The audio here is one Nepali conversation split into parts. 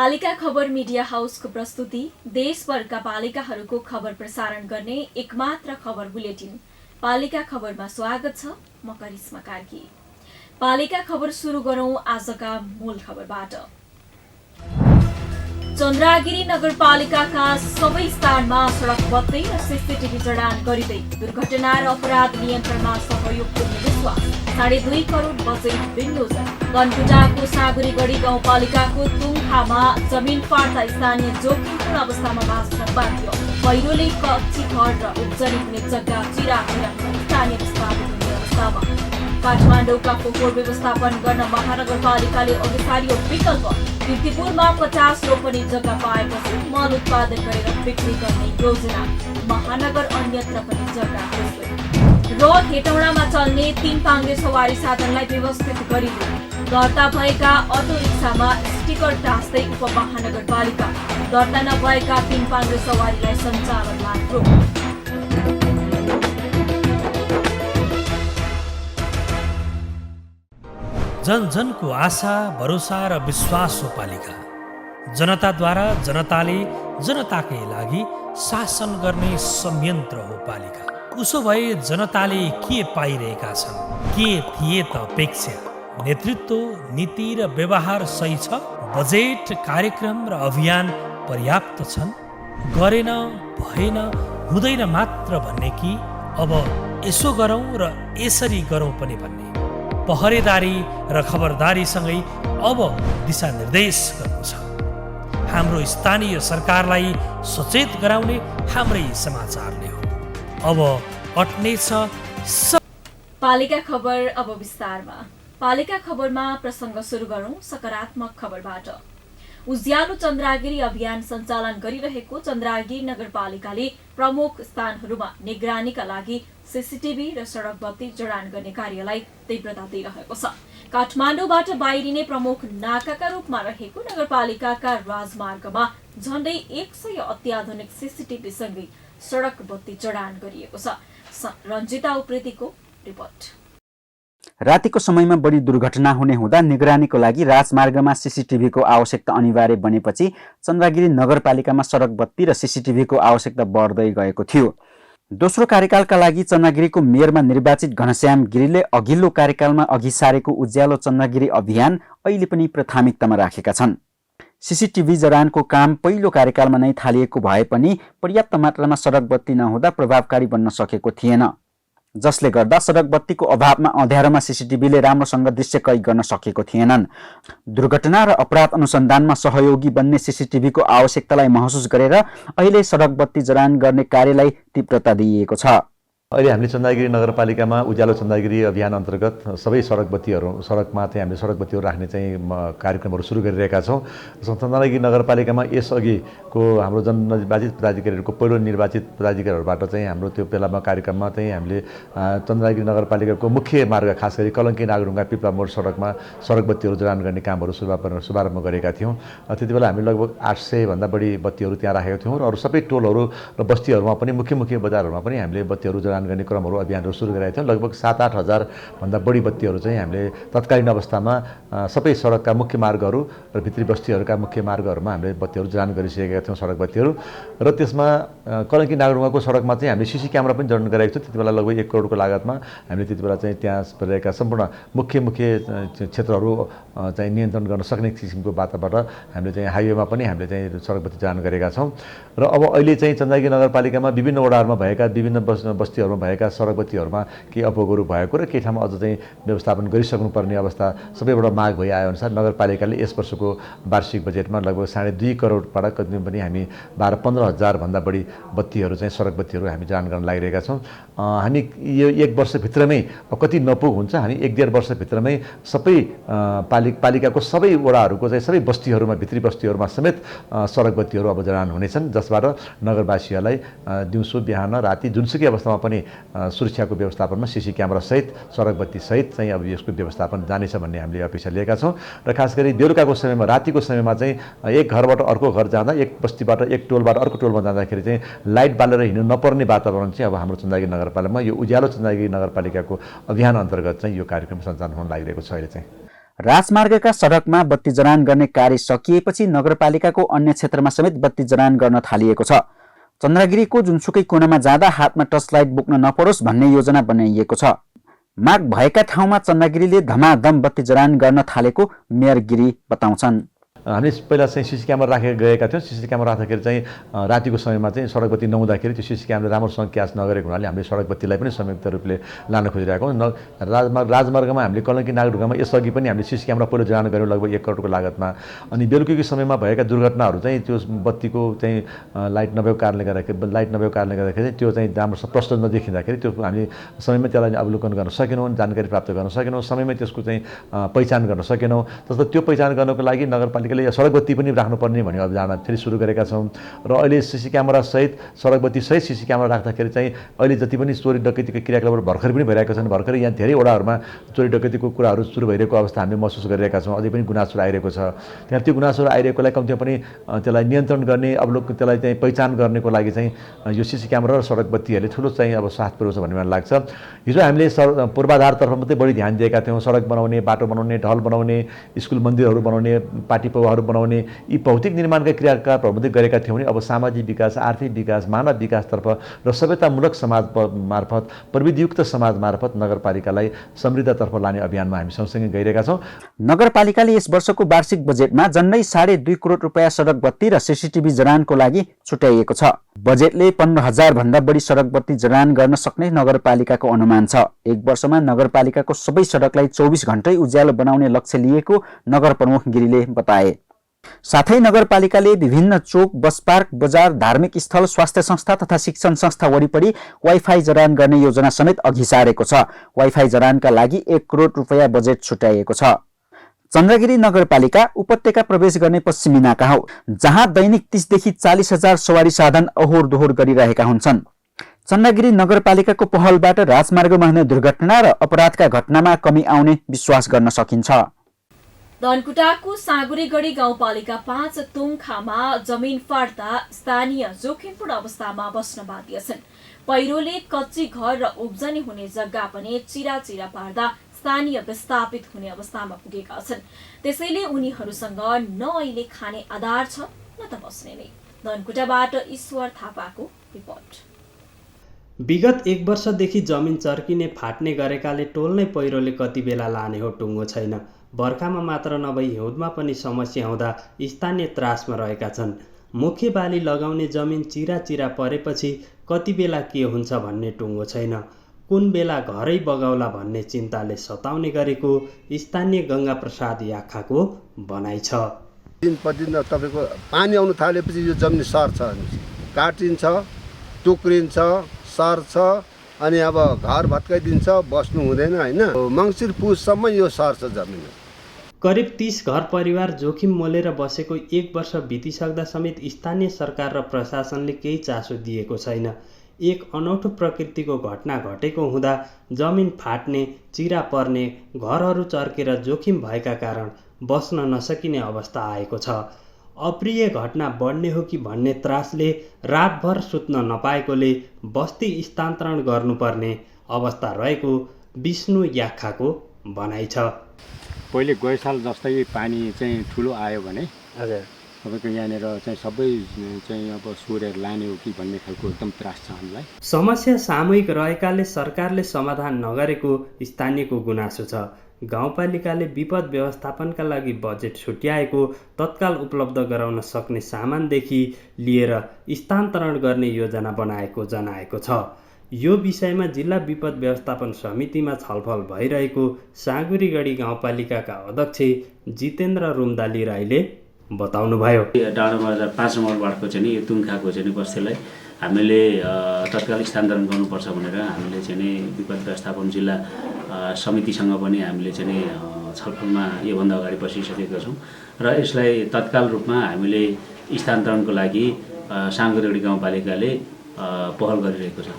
पालिका खबर मिडिया हाउसको प्रस्तुति देशभरका पालिकाहरूको खबर प्रसारण गर्ने एकमात्र खबर बुलेटिन पालिका खबरमा स्वागत छ। म करिश्मा कार्की। पालिका खबर सुरु गरौं आजका मूल खबरबाट। चन्द्रागिरी नगरपालिकाका सबै स्थानमा सडक बत्ती र सीसीटीभी जडान गरिँदै दुर्घटना र अपराध नियन्त्रणमा सहयोग पुग्ने विश्वास। 2.5 करोड बजेट विनियोजन। कनकुटाको सागुरीगढी गाउँपालिकाको तुङखामा जमिन फाट्दा स्थानीय जोखिमपूर्ण अवस्थामा बाँच्न बाध्य। पहिरोले कच्ची घर र उब्जनी हुने जग्गा चिराचिरा स्थानीय विस्थापित हुने अवस्थामा। काठमाडौँका फोहोर व्यवस्थापन गर्न महानगरपालिकाले अघि सारियो विकल्प। कीर्तिपुरमा 50 रोपनी जग्गा पाएपछि मल उत्पादन गरेर बिक्री गर्ने योजना। महानगर अन्यत्र पनि जग्गा खोज्दै र हेटौडामा चल्ने 3 पाङ्ग्रे सवारी साधनलाई व्यवस्थित गरिदियो। दर्ता भएका अटो रिक्सामा स्टिकर टाँस्दै उपमहानगरपालिका। दर्ता नभएका 3 पाङ्ग्रे सवारीलाई सञ्चालनमा रोक। जनजनको आशा भरोसा र विश्वास हो पालिका। जनताद्वारा जनताले जनताकै लागि शासन गर्ने संयन्त्र हो पालिका। उसो भए जनताले के पाइरहेका छन्, के थिए त अपेक्षा? नेतृत्व, नीति र व्यवहार सही छ? बजेट, कार्यक्रम र अभियान पर्याप्त छन्? गरेन, भएन, हुँदैन मात्र भन्ने कि अब यसो गरौँ र यसरी गरौँ पनि भन्ने? पहरेदारी र खबरदारीसँगै अब दिशानिर्देश गर्नु छ। हाम्रो स्थानीय सरकारलाई सचेत गराउने हाम्रै समाचारले हो। अब अट्नेछ पालिका खबर। अब विस्तारमा। पालिका खबरमा प्रसङ्ग सुरु गरौं सकारात्मक खबरबाट। उज्यालो चन्द्रागिरी अभियान सञ्चालन गरिरहेको चन्द्रागिरी नगरपालिकाले प्रमुख स्थानहरूमा निगरानीका लागि सीसीटीभी र सडक बत्ती जडान गर्ने कार्यलाई तीव्रता दिइरहेको छ। काठमाडौँबाट बाहिरिने प्रमुख नाकाका रूपमा रहेको नगरपालिकाका राजमार्गमा झण्डै 100 अत्याधुनिक सीसीटीभी सँगै सडक बत्ती जडान गरिएको छ। रञ्जिता उप्रेतीको रिपोर्ट। रातिको समयमा बढी दुर्घटना हुने हुँदा निगरानीको लागि राजमार्गमा सीसीटीभीको आवश्यकता अनिवार्य बनेपछि चन्द्रागिरी नगरपालिकामा सडक बत्ती र सीसीटीभीको आवश्यकता बढ्दै गएको थियो। दोस्रो कार्यकालका लागि चन्द्रागिरीको मेयरमा निर्वाचित घनश्याम गिरीले अघिल्लो कार्यकालमा अघि सारेको उज्यालो चन्द्रागिरी अभियान अहिले पनि प्राथमिकतामा राखेका छन्। सीसीटीभी जडानको काम पहिलो कार्यकालमा नै थालिएको भए पनि पर्याप्त मात्रामा सडक बत्ती नहुँदा प्रभावकारी बन्न सकेको थिएन, जसले गर्दा सडक बत्तीको अभावमा अँध्यारोमा सीसीटीभीले राम्रोसँग दृश्य कैद गर्न सकेको थिएनन्। दुर्घटना र अपराध अनुसन्धानमा सहयोगी बन्ने सीसीटीभीको आवश्यकतालाई महसुस गरेर अहिले सडक बत्ती जडान गर्ने कार्यलाई तीव्रता दिइएको छ। अहिले हामीले चन्द्रागिरी नगरपालिकामा उज्यालो चन्द्रागिरी अभियान अन्तर्गत सबै सडकमा चाहिँ हामीले सडक बत्तीहरू राख्ने चाहिँ कार्यक्रमहरू सुरु गरिरहेका छौँ। चन्द्रागिरी नगरपालिकामा यसअघिको हाम्रो जननिर्वाचित पदाधिकारीहरूको पहिलो निर्वाचित पदाधिकारीहरूबाट चाहिँ हाम्रो त्यो बेलामा कार्यक्रममा चाहिँ हामीले चन्द्रागिरी नगरपालिकाको मुख्य मार्ग खास गरी कलङ्की नागढुङ्गा पिप्ला मोड सडकमा सडक बत्तीहरू जडान गर्ने कामहरू शुभारम्भ गरेका थियौँ। त्यति बेला हामीले लगभग 800 भन्दा बढी बत्तीहरू त्यहाँ राखेका थियौँ र अरू सबै टोलहरू र बस्तीहरूमा पनि मुख्य बजारहरूमा पनि हामीले बत्तीहरू जडान गर्ने क्रमहरू अभियानहरू सुरु गरेका थियौँ। लगभग 7-8 हजार भन्दा बढी बत्तीहरू चाहिँ हामीले तत्कालीन अवस्थामा सबै सडकका मुख्य मार्गहरू र भित्री बस्तीहरूका मुख्य मार्गहरूमा हामीले बत्तीहरू जडान गरिसकेका थियौँ सडक बत्तीहरू। र त्यसमा कलङ्की नागढुङ्गाको सडकमा चाहिँ हामीले सीसी क्यामेरा पनि जडान गरेका थियौँ। त्यति बेला लगभग 1 करोडको लागतमा हामीले त्यति बेला चाहिँ त्यहाँ रहेका सम्पूर्ण मुख्य क्षेत्रहरू चाहिँ नियन्त्रण गर्न सक्ने किसिमको बाटोबाट हामीले चाहिँ हाइवेमा पनि हामीले चाहिँ सडक बत्ती जडान गरेका छौँ। र अब अहिले चाहिँ चन्द्रागिरी नगरपालिकामा विभिन्न वडाहरूमा भएका विभिन्न बस्तीहरूमा भएका सडक बत्तीहरूमा केही अपोगहरू भएको र केही ठाउँमा अझ चाहिँ व्यवस्थापन गरिसक्नुपर्ने अवस्था सबैबाट माग भइआयो अनुसार नगरपालिकाले यस वर्षको वार्षिक बजेटमा लगभग 2.5 करोडबाट कति पनि हामी 12-15 हजार भन्दा बढी बत्तीहरू चाहिँ सडक बत्तीहरू हामी जडान गर्न लागिरहेका छौँ। हामी यो 1 वर्षभित्रमै कति नपुग हुन्छ, हामी 1-1.5 वर्षभित्रमै सबै पालिकाको सबै वडाहरूको चाहिँ सबै बस्तीहरूमा भित्री बस्तीहरूमा समेत सडक बत्तीहरू अब जडान हुनेछन्, जसबाट नगरवासीहरूलाई दिउँसो बिहान राति जुनसुकै अवस्थामा पनि सुरक्षाको व्यवस्थापनमा सीसी क्यामेरा सहित सडक बत्ती सहित चाहिँ अब यसको व्यवस्थापन जानेछ भन्ने हामीले अपेक्षा लिएका छौँ। र खास गरी बेलुकाको समयमा रातिको समयमा चाहिँ एक घरबाट अर्को घर जाँदा एक बस्तीबाट एक टोलबाट अर्को टोलमा जाँदाखेरि चाहिँ लाइट बालेर हिँड्नु नपर्ने वातावरण चाहिँ अब हाम्रो चन्द्रागिरी नगरपालिकामा यो उज्यालो चन्द्रागिरी नगरपालिकाको अभियान अन्तर्गत चाहिँ यो कार्यक्रम सञ्चालन हुन लागिरहेको छ अहिले चाहिँ। राजमार्गका सडकमा बत्ती जडान गर्ने कार्य सकिएपछि नगरपालिकाको अन्य क्षेत्रमा समेत बत्ती जडान गर्न थालिएको छ। चन्द्रगिरीको जुनसुकै कोनामा जाँदा हातमा टर्च लाइट बोक्न नपरोस् भन्ने योजना बनाइएको छ। माग भएका ठाउँमा चन्द्रगिरीले धमाधम बत्ती जडान गर्न थालेको मेयर गिरी बताउँछन्। हामीले पहिला चाहिँ सिसी क्यामेरा राखेर गएका थियौँ। सिसी क्यामेरा राख्दाखेरि चाहिँ रातिको समयमा चाहिँ सडक बत्ती नहुँदाखेरि त्यो सिसी क्यामेरा राम्रोसँग क्याच नगरेको हुनाले हामीले सडक बत्तीलाई पनि संयुक्त रूपले लान खोजिरहेको हौँ। राजमार्गमा हामीले कलङ्की नागढुङ्गामा यसअघि पनि हामीले सिसी क्यामेरा पहिलो जडान गऱ्यौँ लगभग 1 करोडको लागतमा। अनि बेलुकीको समयमा भएका दुर्घटनाहरू चाहिँ त्यो बत्तीको चाहिँ लाइट नभएको कारणले गर्दाखेरि त्यो चाहिँ राम्रोसँग प्रष्ट नदेखिँदाखेरि त्यो हामी समयमै त्यसलाई अवलोकन गर्न सकेनौँ, जानकारी प्राप्त गर्न सकेनौँ, समयमै त्यसको चाहिँ पहिचान गर्न सकेनौँ। जस्तो त्यो पहिचान गर्नको लागि नगरपालिकाले सडक बत्ती पनि राख्नुपर्ने भन्ने अभियानमा फेरि सुरु गरेका छौँ। र अहिले सिसी क्यामेरा सहित सडक बत्ती सहित सिसी क्यामेरा राख्दाखेरि चाहिँ अहिले जति पनि चोरी डकैतीको क्रियाकलापहरू भर्खरै पनि भइरहेका छन्। भर्खरै यहाँ धेरै वडाहरूमा चोरी डकैतीको कुराहरू सुरु भइरहेको अवस्था हामीले महसुस गरिरहेका छौँ। अझै पनि गुनासोहरू आइरहेको छ। त्यहाँ त्यो गुनासोहरू आइरहेकोलाई कम्तीमा पनि त्यसलाई नियन्त्रण गर्ने अवलोकन त्यसलाई चाहिँ पहिचान गर्नको लागि चाहिँ यो सिसी क्यामेरा र सडक बत्तीहरूले ठुलो चाहिँ अब साथ पुर्याउँछ भन्ने मलाई लाग्छ। हिजो हामीले पूर्वाधारतर्फ मात्रै बढी ध्यान दिएका थियौँ। सडक बनाउने, बाटो बनाउने, ढल बनाउने, स्कुल मन्दिरहरू बनाउने, पार्टी पौवाहरू बनाउने, यी भौतिक निर्माणका क्रियाकलापहरू मात्रै गरेका थियौँ भने अब सामाजिक विकास, आर्थिक विकास, मानव विकासतर्फ र सभ्यतामूलक समाज मार्फत, प्रविधियुक्त समाज मार्फत नगरपालिकालाई समृद्धतर्फ लाने अभियानमा हामी सँगसँगै गइरहेका छौँ। नगरपालिकाले यस वर्षको वार्षिक बजेटमा झन्डै 2.5 करोड रुपियाँ सडक बत्ती र सीसीटीभी जडानको लागि छुट्याइएको छ। बजेटले 15,000 भन्दा बढी सडक बत्ती जडान गर्न सक्ने नगरपालिकाको अनुमान छ। 1 वर्षमा नगरपालिकाको सबै सडकलाई 24 घण्टै उज्यालो बनाउने लक्ष्य लिएको नगर प्रमुख गिरीले बताए। साथै नगरपालिकाले विभिन्न चोक, बस पार्क, बजार, धार्मिक स्थल, स्वास्थ्य संस्था तथा शिक्षण संस्था वरिपरि वाइफाई जडान गर्ने योजना समेत अघि सारेको छ। वाइफाई जडानका लागि 1 करोड रुपियाँ बजेट छुट्याइएको छ। चन्द्रगिरी नगरपालिका उपत्यका प्रवेश गर्ने पश्चिमी नाका हो, जहाँ दैनिक 30 देखि 40,000 सवारी साधन अहोर दोहोर गरिरहेका हुन्छन्। चन्द्रगिरी नगरपालिकाको पहलबाट राजमार्गमा हुने दुर्घटना र अपराधका घटनामा कमी आउने विश्वास गर्न सकिन्छ। धनकुटाको साँगुरेगढी गाउँपालिका 5 तुङखामा जमिन फाट्दा स्थानीय जोखिमपूर्ण अवस्थामा बस्न बाध्य छन्। पहिरोले कच्ची घर र उब्जनी हुने जग्गा पनि चिराचिरा पार्दा स्थानीय विस्थापित हुने अवस्थामा पुगेका छन्। त्यसैले उनीहरूसँग न अहिले खाने आधार छ न त बस्ने नै। धनकुटाबाट ईश्वर थापाको रिपोर्ट। विगत 1 वर्षदेखि जमिन चर्किने फाट्ने गरेकाले टोल नै पहिरोले कति बेला लाने हो टुङ्गो छैन। बर्खामा मात्र नभई हिउँदमा पनि समस्या हुँदा स्थानीय त्रासमा रहेका छन्। मुख्य बाली लगाउने जमिन चिराचिरा परेपछि कति बेला के हुन्छ भन्ने टुङ्गो छैन। कुन बेला घरै बगाउला भन्ने चिन्ताले सताउने गरेको स्थानीय गङ्गा प्रसाद याखाको भनाइ छ। दिन प्रतिदिन तपाईँको पानी आउनु थालेपछि यो जमिन सर्छ, काटिन्छ, टुक्रिन्छ, सर्छ, अनि अब घर भत्काइदिन्छ, बस्नु हुँदैन होइन। मङ्सिर पुससम्म यो सर्छ जमिन। करिब 30 घर परिवार जोखिम मोलेर बसेको 1 वर्ष बितिसक्दा समेत स्थानीय सरकार र प्रशासनले केही चासो दिएको छैन। एक अनौठो प्रकृतिको घटना घटेको हुँदा जमिन फाट्ने, चिरा पर्ने, घरहरू चर्केर जोखिम भएका कारण बस्न नसकिने अवस्था आएको छ। अप्रिय घटना बढ्ने हो कि भन्ने त्रासले रातभर सुत्न नपाएकोले बस्ती स्थानान्तरण गर्नुपर्ने अवस्था रहेको विष्णु याखाको भनाइ छ। पहिले गए साल जस्तै पानी चाहिँ ठुलो आयो भने हजुर तपाईँको यहाँनिर चाहिँ सबै चाहिँ अब सोरेर लाने हो कि भन्ने खालको एकदम त्रास छ हामीलाई। समस्या सामूहिक रहेकाले सरकारले समाधान नगरेको स्थानीयको गुनासो छ। गाउँपालिकाले विपद व्यवस्थापनका लागि बजेट छुट्याएको तत्काल उपलब्ध गराउन सक्ने सामानदेखि लिएर स्थानान्तरण गर्ने योजना बनाएको जनाएको छ। यो विषयमा जिल्ला विपद व्यवस्थापन समितिमा छलफल भइरहेको साँगुरेगढी गाउँपालिकाका अध्यक्ष जितेन्द्र रुमदाली राईले बताउनुभयो। डाँडा बजार 5 नम्बर वार्डको चाहिँ नि यो तुङखाको चाहिँ बस्तीलाई हामीले तत्काल स्थानान्तरण गर्नुपर्छ भनेर हामीले चाहिँ विपद व्यवस्थापन जिल्ला समितिसँग पनि हामीले चाहिँ छलफलमा योभन्दा अगाडि बसिसकेका छौँ र यसलाई तत्काल रूपमा हामीले स्थानान्तरणको लागि साँगुरेगढी गाउँपालिकाले पहल गरिरहेको छ।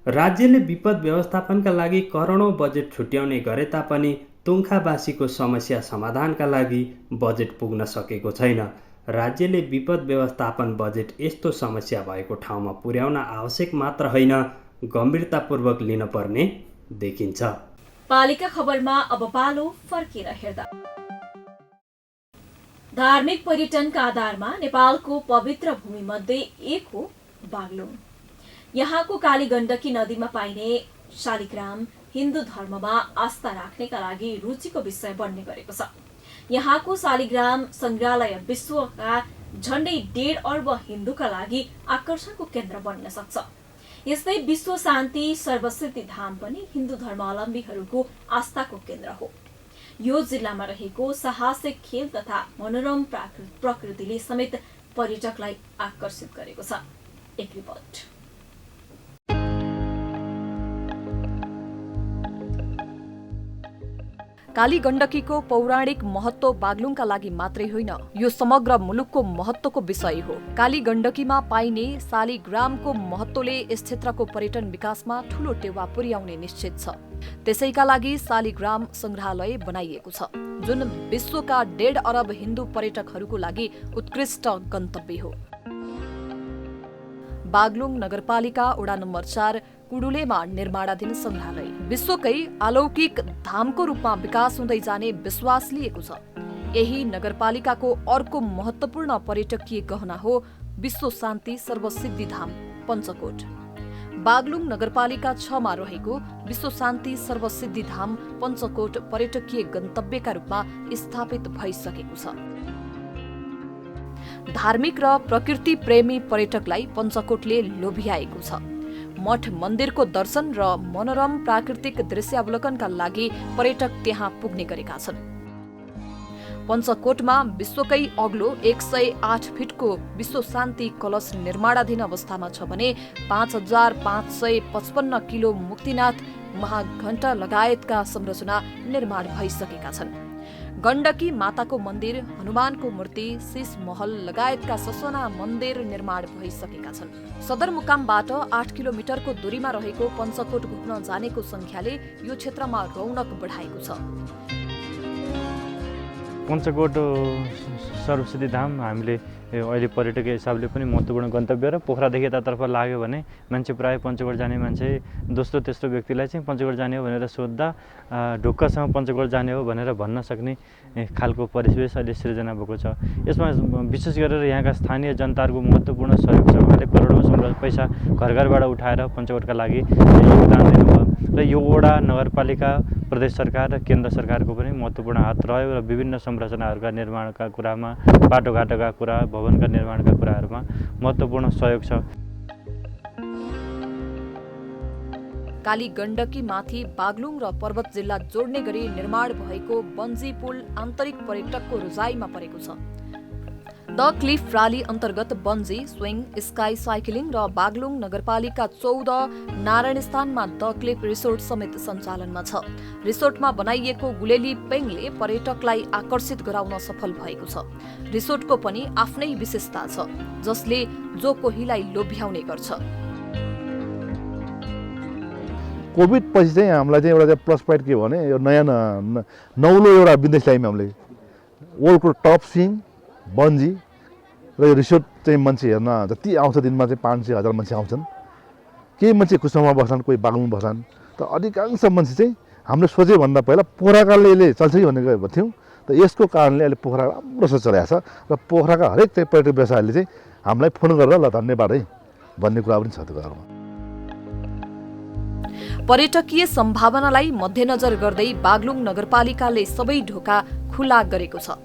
राज्यले विपद व्यवस्थापनका लागि करोडौँ बजेट छुट्याउने गरे तापनि तुङखावासीको समस्या समाधानका लागि बजेट पुग्न सकेको छैन। राज्यले विपद व्यवस्थापन बजेट यस्तो समस्या भएको ठाउँमा पुर्याउन आवश्यक मात्र होइन, गम्भीरतापूर्वक लिन पर्ने देखिन्छ। पालिका खबरमा अब पालो फर्केर हेर्दा धार्मिक पर्यटनका आधारमा नेपालको पवित्र भूमिमध्ये एक हो बागलुङ। यहाँको काली गण्डकी नदीमा पाइने शालिग्राम हिन्दू धर्ममा आस्था राख्नेका लागि रुचिको विषय बन्ने गरेको छ। यहाँको शालिग्राम संग्रहालय विश्वका झण्डै 1.5 अर्ब हिन्दूका लागि आकर्षणको केन्द्र बन्न सक्छ। यस्तै विश्व शान्ति सर्वसिद्धि धाम पनि हिन्दू धर्मावलम्बीहरूको आस्थाको केन्द्र हो। यो जिल्लामा रहेको साहसिक खेल तथा मनोरम प्रकृतिले समेत पर्यटकलाई आकर्षित गरेको छ। एक रिपोर्ट। काली गण्डकीको पौराणिक महत्त्व बागलुङका लागि मात्रै होइन, यो समग्र मुलुकको महत्त्वको विषय हो। काली गण्डकीमा पाइने शालिग्रामको महत्त्वले यस क्षेत्रको पर्यटन विकासमा ठूलो टेवा पुर्याउने निश्चित छ। त्यसैका लागि शालिग्राम संग्रहालय बनाइएको छ, जुन विश्वका 1.5 अरब हिन्दू पर्यटकहरूको लागि उत्कृष्ट गन्तव्य हो। बागलुङ नगरपालिका वडा नम्बर 4 कुडुलेमा निर्माणाधीन संग्रहालय विश्वकै अलौकिक धामको रूपमा विकास हुँदै जाने विश्वास लिएको छ। यही नगरपालिकाको अर्को महत्त्वपूर्ण पर्यटकीय गहना हो विश्व शान्ति सर्वसिद्धि धाम पञ्चकोट। बागलुङ नगरपालिका 6 मा रहेको विश्व शान्ति सर्वसिद्धि धाम पञ्चकोट पर्यटकीय गन्तव्यका रूपमा स्थापित भइसकेको छ। धार्मिक र प्रकृति प्रेमी पर्यटकलाई पञ्चकोटले लोभ्याएको छ। मठ मन्दिरको दर्शन र मनोरम प्राकृतिक दृश्यावलोकनका लागि पर्यटक त्यहाँ पुग्ने गरेका छन्। पञ्चकोटमा विश्वकै अग्लो 108 फिटको विश्व शान्ति कलश निर्माणाधीन अवस्थामा छ भने 5555 किलो मुक्तिनाथ महाघण्टा लगायतका संरचना निर्माण भइसकेका छन्। गण्डकी माताको मन्दिर, हनुमानको मूर्ति, शीश महल लगायतका ससाना मन्दिर निर्माण भइसकेका छन्। सदरमुकामबाट 8 किलोमिटरको दूरीमा रहेको पञ्चकोट घुम्न जानेको संख्याले यो क्षेत्रमा रौनक बढाएको छ। पञ्चकोट सर्वसिद्धि धाम हामीले अहिले पर्यटकीय हिसाबले पनि महत्त्वपूर्ण गन्तव्य र पोखरादेखि यतातर्फ लाग्यो भने मान्छे प्रायः पञ्चकोट जाने मान्छे दोस्रो तेस्रो व्यक्तिलाई चाहिँ पञ्चकोट जाने हो भनेर सोद्धा ढुक्कसँग पञ्चकोट जाने हो भनेर भन्न सक्ने खालको परिवेश अहिले सृजना भएको छ। यसमा विशेष गरेर यहाँका स्थानीय जनताहरूको महत्त्वपूर्ण सहयोग छ। उहाँले करोडौँ पैसा घर घरबाट उठाएर पञ्चकोटका लागि योगदान दिनुभयो र यो वडा नगरपालिका प्रदेश सरकार र केन्द्र सरकारको पनि महत्त्वपूर्ण हात रह्यो र विभिन्न संरचनाहरूका निर्माणका कुरामा, बाटोघाटोका कुरा, भवनका निर्माणका कुराहरूमा महत्त्वपूर्ण सहयोग छ। काली गण्डकी माथि बागलुङ र पर्वत जिल्ला जोड्ने गरी निर्माण भएको बन्जी पुल आन्तरिक पर्यटकको रोजाइमा परेको छ। द क्लिफ राली अन्तर्गत बन्जी, स्विङ, स्काई साइक्लिङ र बागलुङ नगरपालिका 14 नारायणस्थानमा द क्लिफ रिसोर्ट समेत सञ्चालनमा छ। रिसोर्टमा बनाइएको गुलेली पेङले पर्यटकलाई आकर्षित गराउन सफल भएको छ। रिसोर्टको पनि आफ्नै विशेषता छ, जसले जो कोहीलाई लोभ्याउने गर्छ। कोभिड पछि चाहिँ हामीलाई चाहिँ एउटा प्लस पोइन्ट के भने यो नयाँ नौलो एउटा बिजनेस लाइनमा हामीले वर्ल्डको टप स्विङ, बन्जी र यो रिसोर्ट चाहिँ मान्छे हेर्न जति आउँछ दिनमा चाहिँ 500,000 मान्छे आउँछन्। केही मान्छे कुसुममा बस्छन्, कोही बागलुङ बस्छन्। त अधिकांश मान्छे चाहिँ हामीले सोचे भन्दा पहिला पोखराकाले चल्छ कि भनेको थियौँ। त यसको कारणले अहिले पोखरा राम्रोसँग चलाएको छ र पोखराका हरेक चाहिँ पर्यटक व्यवसायले चाहिँ हामीलाई फोन गरेर ल धन्यवाद है भन्ने कुरा पनि छ त्यो कुरामा। पर्यटकीय सम्भावनालाई मध्यनजर गर्दै बागलुङ नगरपालिकाले सबै ढोका खुला गरेको छ।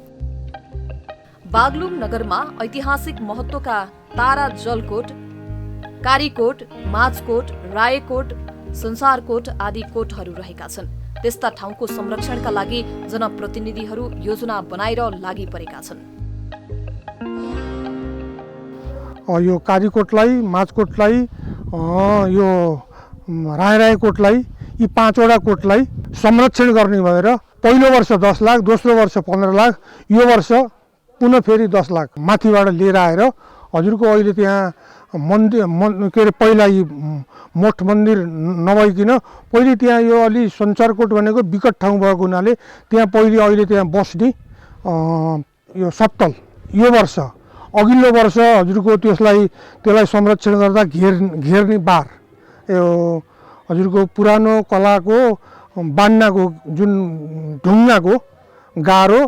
बागलुङ नगरमा ऐतिहासिक महत्त्वका तारा जलकोट, कारीकोट, माझकोट, रायकोट, संसारकोट आदि कोटहरू रहेका छन्। त्यस्ता ठाउँको संरक्षणका लागि जनप्रतिनिधिहरू योजना बनाएर लागि परेका छन्। यो कारीकोटलाई, माझकोटलाई, यो रायकोटलाई, यी 5वटा कोटलाई संरक्षण गर्ने भएर पहिलो वर्ष 10 लाख, दोस्रो वर्ष 15 लाख, यो वर्ष पुनः फेरि 10 लाख माथिबाट लिएर आएर हजुरको अहिले त्यहाँ मन्दिर के अरे पहिला यी मठ मन्दिर नभइकन पहिले त्यहाँ यो अलि सञ्चारकोट भनेको विकट ठाउँ भएको हुनाले त्यहाँ पहिले अहिले त्यहाँ बस्ने यो सत्तल यो वर्ष अघिल्लो वर्ष हजुरको त्यसलाई संरक्षण गर्दा घेर्ने बार यो हजुरको पुरानो कलाको बान्नाको जुन ढुङ्गाको गाह्रो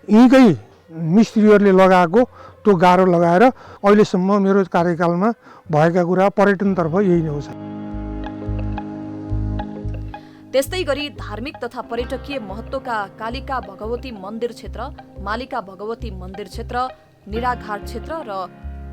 यहीँकै मिस्त्रीहरूले लगाएको त्यो गाह्रो लगाएर अहिलेसम्म मेरो कार्यकालमा भएका कुरा पर्यटनतर्फ यही नै हो। त्यस्तै गरी धार्मिक तथा पर्यटकीय महत्त्वका कालिका भगवती मन्दिर क्षेत्र, मालिका भगवती मन्दिर क्षेत्र, निराघाट क्षेत्र र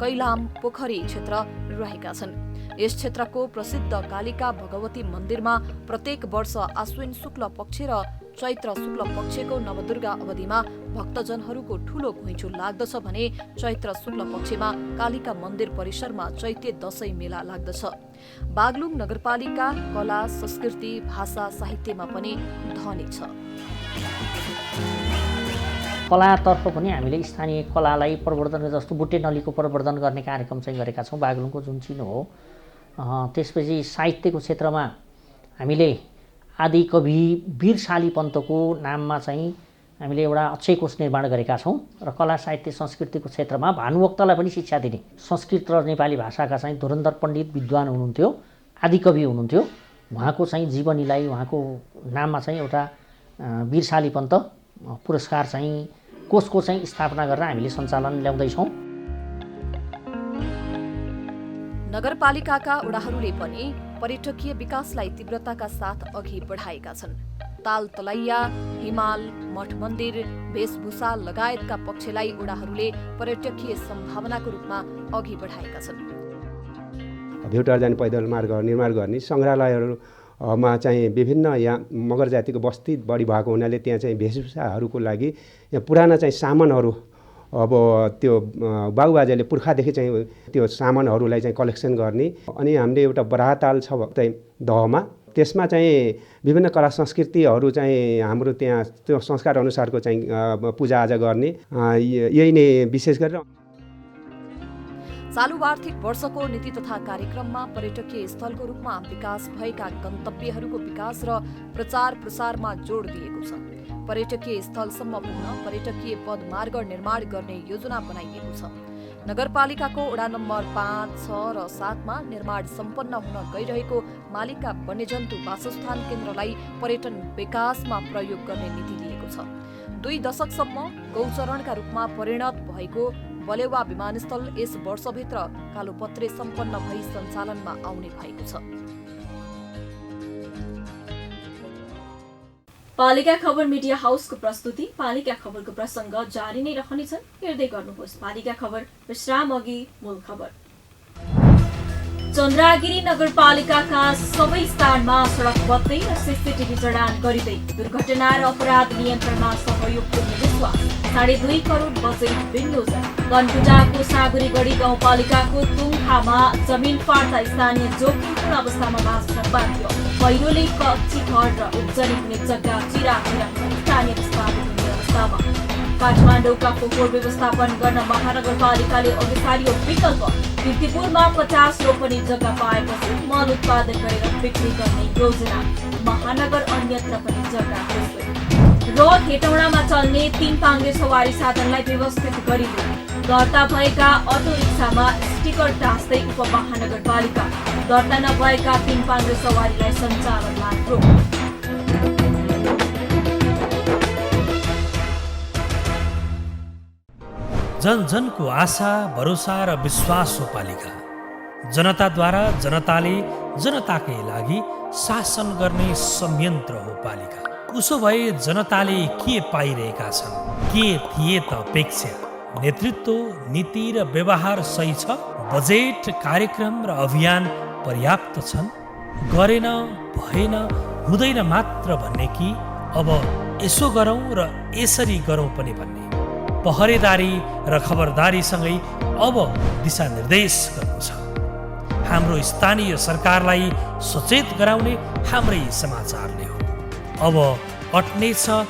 कैलाम पोखरी क्षेत्र रहेका छन्। यस क्षेत्रको प्रसिद्ध कालिका भगवती मन्दिरमा प्रत्येक वर्ष आश्विन शुक्ल पक्ष र चैत्र शुक्ल पक्षको नवदुर्गा अवधिमा भक्तजनहरूको ठूलो घुइँचो लाग्दछ भने चैत्र शुक्ल पक्षमा कालिका मन्दिर परिसरमा चैत्य दशैं मेला लाग्दछ। बागलुङ नगरपालिका कला, संस्कृति, भाषा, साहित्यमा पनि धनी छ। कलातर्फ पनि हामीले स्थानीय कलालाई प्रवर्धन, जस्तो बुट्टे नलीको प्रवर्धन गर्ने कार्यक्रम चाहिँ गरेका छौँ बागलुङको जुन चिनो हो। त्यसपछि साहित्यको क्षेत्रमा हामीले आदि कवि वीर शाली पन्तको नाममा चाहिँ हामीले एउटा अक्षय कोष निर्माण गरेका छौँ र कला, साहित्य, संस्कृतिको क्षेत्रमा भानुभक्तलाई पनि शिक्षा दिने संस्कृत र नेपाली भाषाका चाहिँ धुरन्धर पण्डित विद्वान हुनुहुन्थ्यो, आदिकवि हुनुहुन्थ्यो। उहाँको चाहिँ जीवनीलाई, उहाँको नाममा चाहिँ एउटा वीर शाली पन्त पुरस्कार चाहिँ कोषको चाहिँ स्थापना गरेर हामीले सञ्चालन ल्याउँदैछौँ। नगरपालिकाका वडाहरूले पनि पर्यटकीय विकासलाई तीव्रताका साथ अघि बढाएका छन्। ताल तलैया, हिमाल, मठ मन्दिर, वेशभूषा लगायतका पक्षलाई वडाहरूले पर्यटकीय सम्भावनाको रूपमा अघि बढाएका छन्। भेउटार जाने पैदल मार्ग निर्माण गर्ने, सङ्ग्रहालयहरूमा चाहिँ विभिन्न यहाँ मगर जातिको बस्ती बढी भएको हुनाले त्यहाँ चाहिँ वेशभूषाहरूको लागि यहाँ पुराना चाहिँ सामानहरू, अब त्यो बाबुबाजेले पुर्खादेखि चाहिँ त्यो सामानहरूलाई चाहिँ कलेक्सन गर्ने। अनि हामीले एउटा बराहताल छ चाहिँ दहमा, त्यसमा चाहिँ विभिन्न कला संस्कृतिहरू चाहिँ हाम्रो त्यहाँ त्यो संस्कार अनुसारको चाहिँ पूजाआजा गर्ने, यही नै विशेष गरेर। चालु आर्थिक वर्षको नीति तथा कार्यक्रममा पर्यटकीय स्थलको रूपमा विकास भएका गन्तव्यहरूको विकास र प्रचार प्रसारमा जोड दिएको छ। पर्यटकीय स्थलसम्म पुग्न पर्यटकीय पदमार्ग निर्माण गर्ने योजना बनाइएको छ। नगरपालिकाको वडा नम्बर 5, 6 र 7 मा निर्माण सम्पन्न हुन गइरहेको मालिका वन्यजन्तु वासस्थान केन्द्रलाई पर्यटन विकासमा प्रयोग गर्ने नीति लिएको छ। 2 दशकसम्म गौचरणका रूपमा परिणत भएको बलेवा विमानस्थल यस वर्षभित्र कालोपत्रे सम्पन्न भई सञ्चालनमा आउने भएको छ। पालिका खबर मिडिया हाउसको प्रस्तुति, पालिका खबरको प्रसङ्ग जारी नै रहनेछन्। हेर्दै गर्नुहोस् पालिका खबर। विश्राम अघि मूल खबर। चन्द्रागिरी नगरपालिकाका सबै स्थानमा सडक बत्ती र सीसीटीभी जडान गरिँदै दुर्घटना र अपराध नियन्त्रणमा सहयोग पुग्ने विश्वास। 2.5 करोड बजेट विनियोजन। कनकुटाको सागुरीगढी गाउँपालिकाको तुङखामा जमिन फाट्दा स्थानीय जोखिमपूर्ण अवस्थामा बाँच्न बाध्य। पहिरोले कच्ची घर र उब्जनी हुने जग्गा चिराचिरा स्थानीय विस्थापित हुने अवस्थामा। काठमाडौँका फोहोर व्यवस्थापन गर्न महानगरपालिकाले अघि सारियो विकल्प। कीर्तिपुरमा 50 रोपनी जग्गा पाएपछि मल उत्पादन गरेर बिक्री गर्ने योजना। महानगर अन्यत्र पनि जग्गा खोज्दै। र हेटौडामा चल्ने 3 पाङ्ग्रे सवारी साधनलाई व्यवस्थित गरियो। दर्ता भएका अटो रिक्सामा स्टिकर टाँस्दै उपमहानगरपालिका। दर्ता नभएका 3 पाङ्ग्रे सवारीलाई सञ्चालनमा रोक। जन जनको आशा, भरोसा र विश्वास हो पालिका। जनताद्वारा जनताले जनताकै लागि शासन गर्ने संयन्त्र हो पालिका। उसो भए जनताले के पाइरहेका छन्? के थिए त अपेक्षा? नेतृत्व, नीति र व्यवहार सही छ? बजेट, कार्यक्रम र अभियान पर्याप्त छन्? गरेन, भएन, हुँदैन मात्र भन्ने कि अब यसो गरौँ र यसरी गरौँ पनि भन्ने? पहरेदारी र खबरदारीसँगै अब दिशानिर्देश गर्नु छ। हाम्रो स्थानीय सरकारलाई सचेत गराउने हाम्रै समाचारले हो। अब अट्ने छ